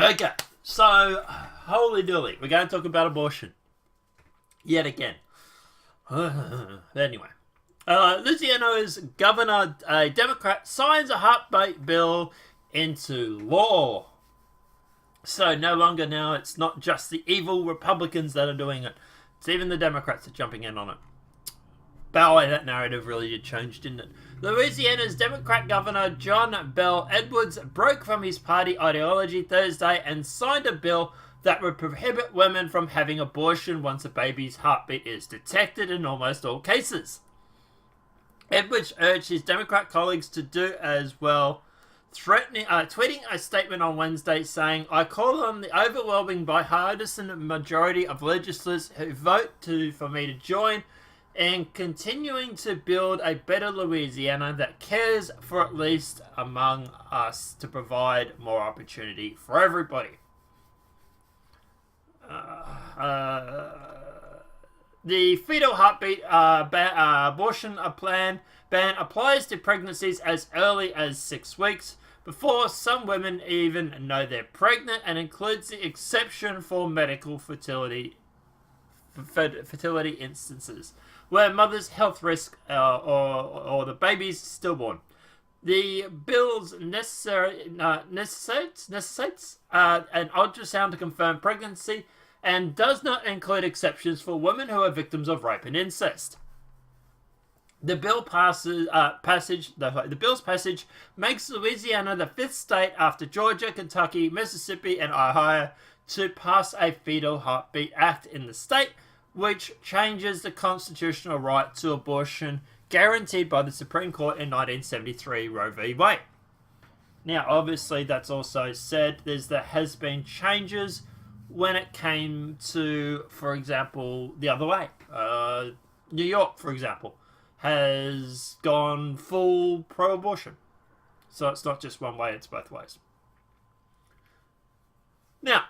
Okay, so, holy dooly, we're going to talk about abortion. Yet again. Anyway. Louisiana's governor, a Democrat, signs a heartbeat bill into law. So no longer now, it's not just the evil Republicans that are doing it. It's even the Democrats are jumping in on it. By the way, that narrative really did change, didn't it? Louisiana's Democrat Governor John Bel Edwards broke from his party ideology Thursday and signed a bill that would prohibit women from having abortion once a baby's heartbeat is detected in almost all cases. Edwards urged his Democrat colleagues to do as well, tweeting a statement on Wednesday saying, "I call on the overwhelming bipartisan majority of legislators who vote for me to join and continuing to build a better Louisiana that cares for at least among us to provide more opportunity for everybody." The fetal heartbeat abortion ban applies to pregnancies as early as 6 weeks before some women even know they're pregnant, and includes the exception for medical fertility instances where mother's health risk or the baby's stillborn. The bill's necessitates an ultrasound to confirm pregnancy and does not include exceptions for women who are victims of rape and incest. The bill's passage makes Louisiana the 5th state after Georgia, Kentucky, Mississippi, and Ohio to pass a Fetal Heartbeat Act in the state, which changes the constitutional right to abortion guaranteed by the Supreme Court in 1973 Roe v. Wade. Now, obviously, that's also said there has been changes when it came to, for example, the other way. New York, for example, has gone full pro-abortion. So it's not just one way, it's both ways. Now,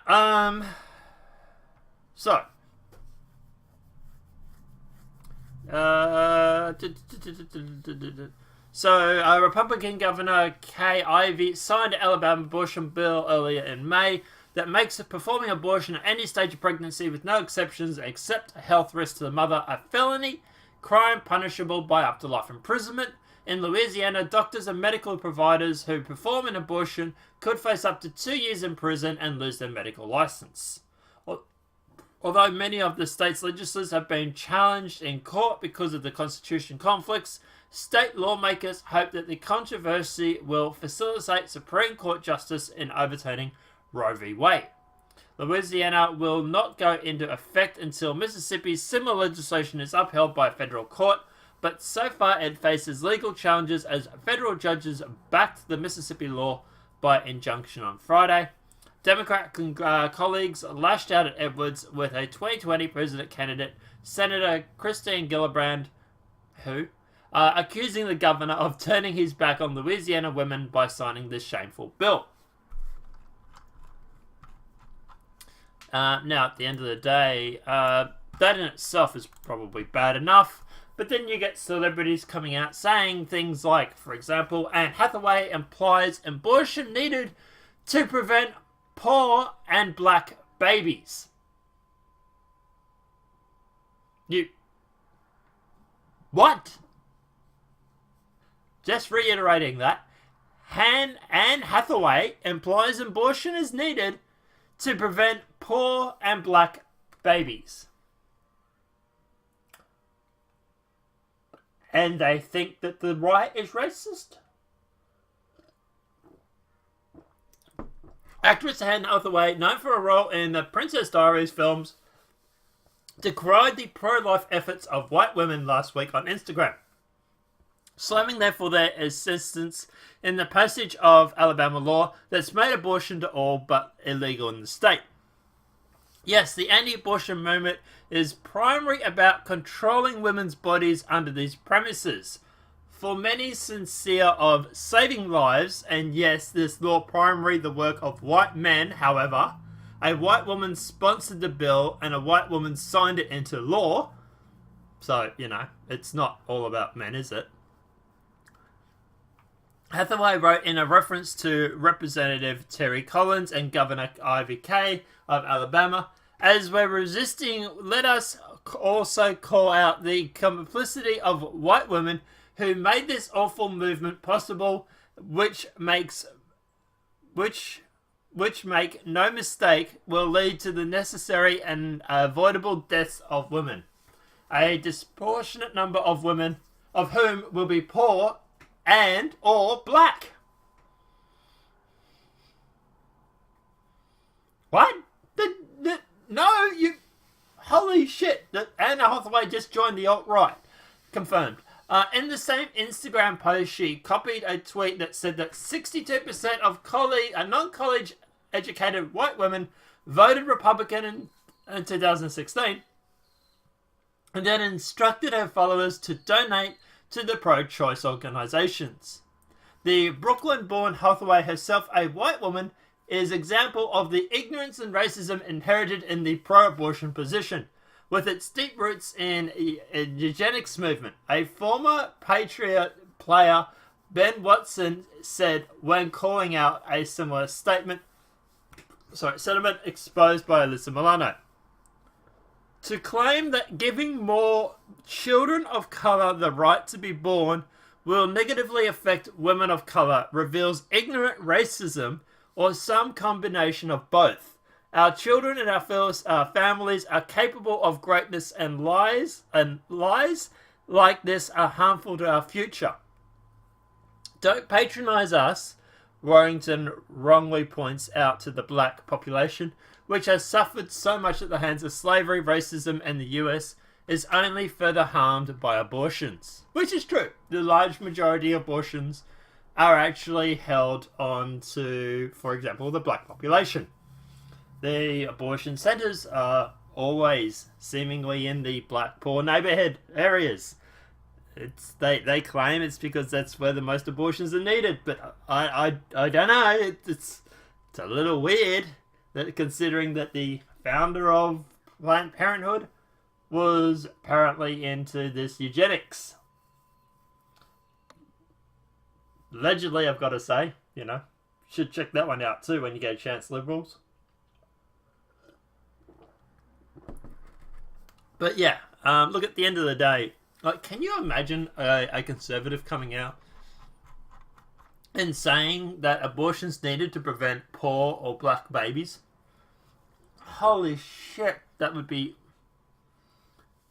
Republican Governor Kay Ivey signed an Alabama abortion bill earlier in May that makes performing abortion at any stage of pregnancy with no exceptions except a health risk to the mother a felony crime punishable by up to life imprisonment. In Louisiana, doctors and medical providers who perform an abortion could face up to 2 years in prison and lose their medical license. Although many of the state's legislators have been challenged in court because of the constitution conflicts, state lawmakers hope that the controversy will facilitate Supreme Court justice in overturning Roe v. Wade. Louisiana will not go into effect until Mississippi's similar legislation is upheld by a federal court, but so far it faces legal challenges as federal judges backed the Mississippi law by injunction on Friday. Democrat colleagues lashed out at Edwards with a 2020 president candidate, Senator Christine Gillibrand, accusing the governor of turning his back on Louisiana women by signing this shameful bill. Now, at the end of the day, that in itself is probably bad enough, but then you get celebrities coming out saying things like, for example, Anne Hathaway implies abortion needed to prevent poor and black babies. What? Just reiterating that. Anne Hathaway implies abortion is needed to prevent poor and black babies. And they think that the right is racist? Actress Anne Hathaway, known for a role in the Princess Diaries films, decried the pro-life efforts of white women last week on Instagram, slamming them for their assistance in the passage of Alabama law that's made abortion to all but illegal in the state. Yes, the anti-abortion movement is primarily about controlling women's bodies under these premises. For many sincere of saving lives, and yes, this law primarily the work of white men, however, a white woman sponsored the bill and a white woman signed it into law. So, it's not all about men, is it? Hathaway wrote in a reference to Representative Terry Collins and Governor Ethe of Alabama, "As we're resisting, let us also call out the complicity of white women who made this awful movement possible, which make no mistake will lead to the necessary and avoidable deaths of women. A disproportionate number of women of whom will be poor and or black." What? No, you... Holy shit. Anna Hathaway just joined the alt-right. Confirmed. In the same Instagram post, she copied a tweet that said that 62% of non-college educated white women voted Republican in 2016, and then instructed her followers to donate to the pro-choice organizations. The Brooklyn-born Hathaway, herself a white woman, is example of the ignorance and racism inherited in the pro-abortion position, with its deep roots in a eugenics movement. A former Patriot player, Ben Watson, said when calling out a similar sentiment exposed by Alyssa Milano. To claim that giving more children of color the right to be born will negatively affect women of color reveals ignorant racism or some combination of both. Our children and our families are capable of greatness, and lies like this are harmful to our future. Don't patronize us, Warrington wrongly points out to the black population, which has suffered so much at the hands of slavery, racism, and the US, is only further harmed by abortions. Which is true. The large majority of abortions are actually held on to, for example, the black population. The abortion centres are always seemingly in the black poor neighbourhood areas. They claim it's because that's where the most abortions are needed, but I don't know. It's a little weird that, considering that the founder of Planned Parenthood was apparently into this eugenics. Allegedly, I've got to say, should check that one out too when you get a chance, liberals. But yeah, look, at the end of the day, like, can you imagine a conservative coming out and saying that abortion's needed to prevent poor or black babies? Holy shit, that would be...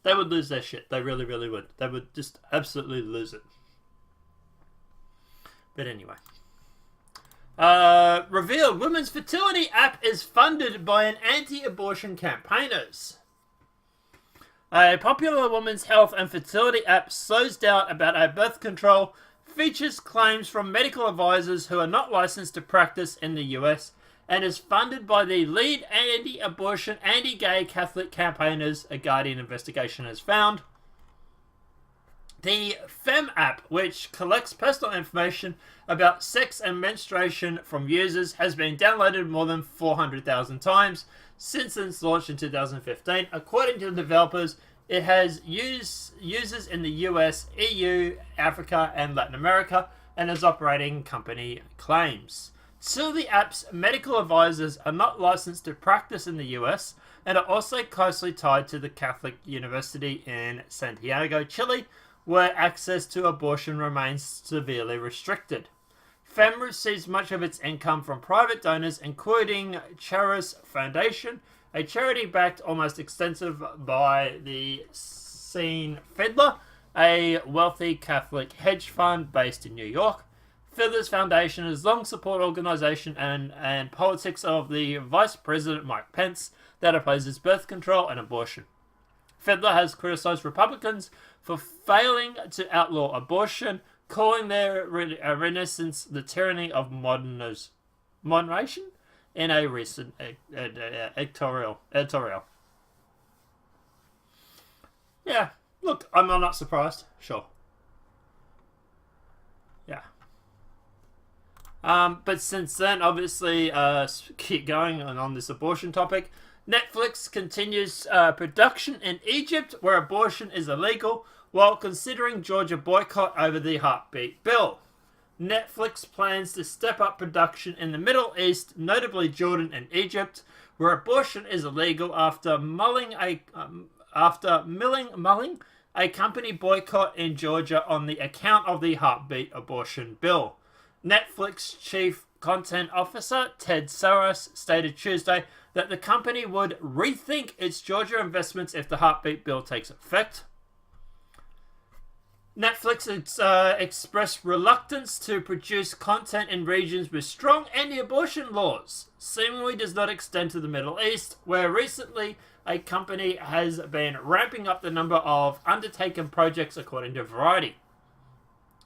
They would lose their shit. They really, really would. They would just absolutely lose it. But anyway. Revealed women's fertility app is funded by an anti-abortion campaigners. A popular women's health and fertility app sows doubt about our birth control, features claims from medical advisors who are not licensed to practice in the US, and is funded by the lead anti-abortion, anti-gay Catholic campaigners, a Guardian investigation has found. The Fem app, which collects personal information about sex and menstruation from users, has been downloaded more than 400,000 times since its launch in 2015. According to the developers, it has users in the US, EU, Africa, and Latin America, and is operating company claims. Still, the app's medical advisors are not licensed to practice in the US and are also closely tied to the Catholic University in Santiago, Chile, where access to abortion remains severely restricted. FEM receives much of its income from private donors, including Charis Foundation, a charity backed almost extensive by the Scene Fiddler, a wealthy Catholic hedge fund based in New York. Fiddler's Foundation has long supported organization and politics of the Vice President Mike Pence that opposes birth control and abortion. Fiddler has criticized Republicans for failing to outlaw abortion, calling their renaissance the tyranny of moderation in a recent editorial. Yeah, look, I'm not surprised. Sure. Yeah. But since then, obviously, keep going on this abortion topic. Netflix continues production in Egypt, where abortion is illegal, while considering Georgia boycott over the heartbeat bill. Netflix plans to step up production in the Middle East, notably Jordan and Egypt, where abortion is illegal after mulling a company boycott in Georgia on the account of the heartbeat abortion bill. Netflix chief content officer Ted Sarandos stated Tuesday that the company would rethink its Georgia investments if the heartbeat bill takes effect. Netflix expressed reluctance to produce content in regions with strong anti-abortion laws, seemingly does not extend to the Middle East, where recently a company has been ramping up the number of undertaken projects, according to Variety.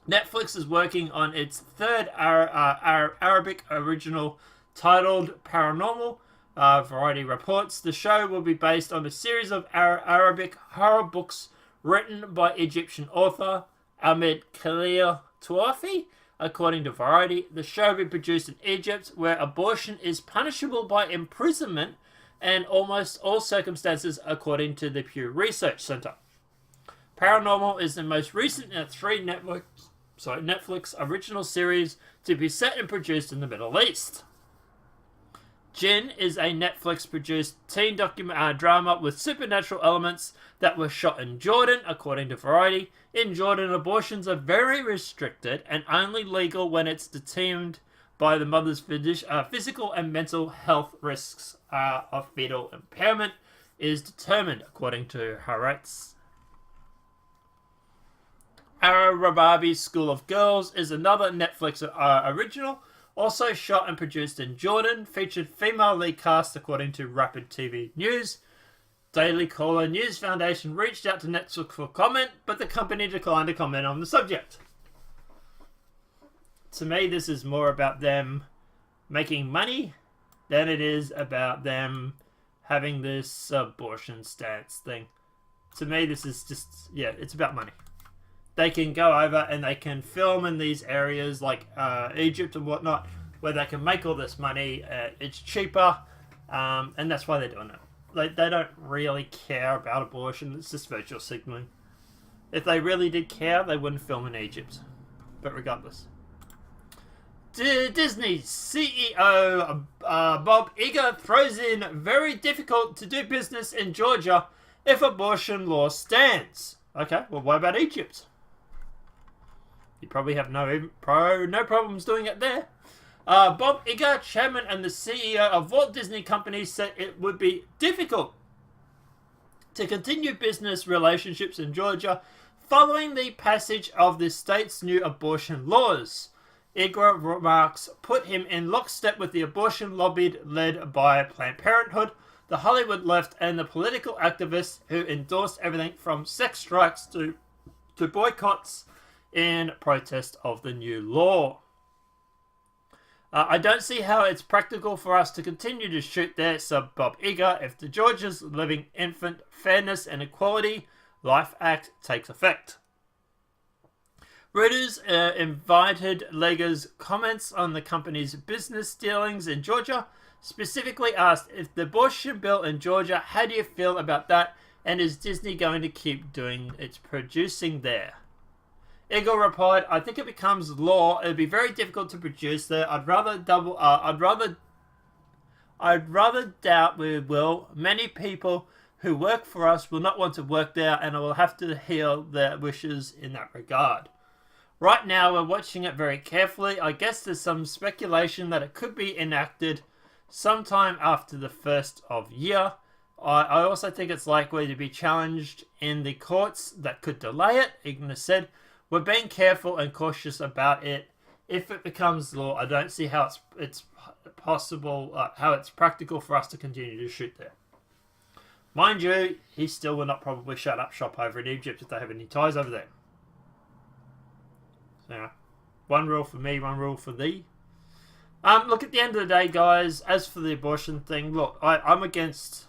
Netflix is working on its third Arabic original titled Paranormal. Variety reports the show will be based on a series of Arabic horror books written by Egyptian author Ahmed Khalil Touafi. According to Variety, the show will be produced in Egypt, where abortion is punishable by imprisonment and almost all circumstances, according to the Pew Research Center. Paranormal is the most recent of three Netflix original series to be set and produced in the Middle East. Jinn is a Netflix-produced teen drama with supernatural elements that was shot in Jordan, according to Variety. In Jordan, abortions are very restricted and only legal when it's determined by the mother's physical and mental health risks of fetal impairment is determined, according to Haaretz. Arababi School of Girls is another Netflix original, also shot and produced in Jordan, featured female lead cast, according to Rapid TV News. Daily Caller News Foundation reached out to Netflix for comment, but the company declined to comment on the subject. To me, this is more about them making money than it is about them having this abortion stance thing. To me, this is just, it's about money. They can go over and they can film in these areas like Egypt and whatnot, where they can make all this money. It's cheaper, and that's why they're doing it. Like, they don't really care about abortion. It's just virtual signaling. If they really did care, they wouldn't film in Egypt. But regardless. Disney CEO Bob Iger throws in very difficult to do business in Georgia if abortion law stands. Okay, well, what about Egypt? You probably have no problems doing it there. Bob Iger, chairman and the CEO of Walt Disney Company, said it would be difficult to continue business relationships in Georgia following the passage of the state's new abortion laws. Iger remarks put him in lockstep with the abortion lobby led by Planned Parenthood, the Hollywood left, and the political activists who endorsed everything from sex strikes to boycotts in protest of the new law. I don't see how it's practical for us to continue to shoot there, said Bob Iger, if the Georgia's Living Infant Fairness and Equality Life Act takes effect. Reuters invited Iger's comments on the company's business dealings in Georgia, specifically asked if the abortion bill in Georgia, how do you feel about that, and is Disney going to keep doing its producing there? Iger replied, I think it becomes law. It'd be very difficult to produce there. I'd rather doubt we will. Many people who work for us will not want to work there, and I will have to hear their wishes in that regard. Right now, we're watching it very carefully. I guess there's some speculation that it could be enacted sometime after the first of year. I also think it's likely to be challenged in the courts that could delay it. Iger said, we're being careful and cautious about it. If it becomes law, I don't see how it's possible, how it's practical for us to continue to shoot there. Mind you, he still will not probably shut up shop over in Egypt if they have any ties over there. So, one rule for me, one rule for thee. Look, at the end of the day, guys, as for the abortion thing, look, I'm against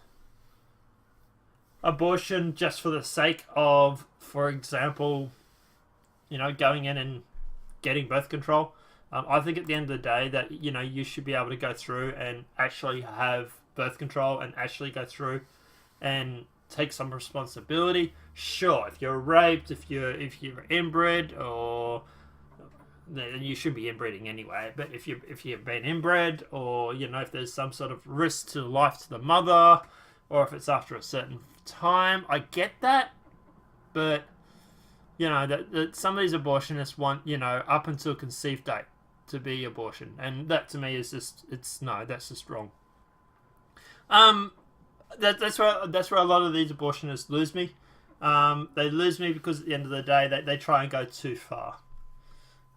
abortion just for the sake of, for example, going in and getting birth control. I think at the end of the day that, you should be able to go through and actually have birth control and actually go through and take some responsibility. Sure, if you're raped, if you're inbred, or then you should be inbreeding anyway. But if you've been inbred, or if there's some sort of risk to life to the mother, or if it's after a certain time, I get that. But that some of these abortionists want up until conceived date to be abortion, and that to me is just that's just wrong. That's where a lot of these abortionists lose me. They lose me because at the end of the day they try and go too far.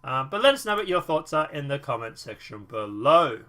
But let us know what your thoughts are in the comment section below.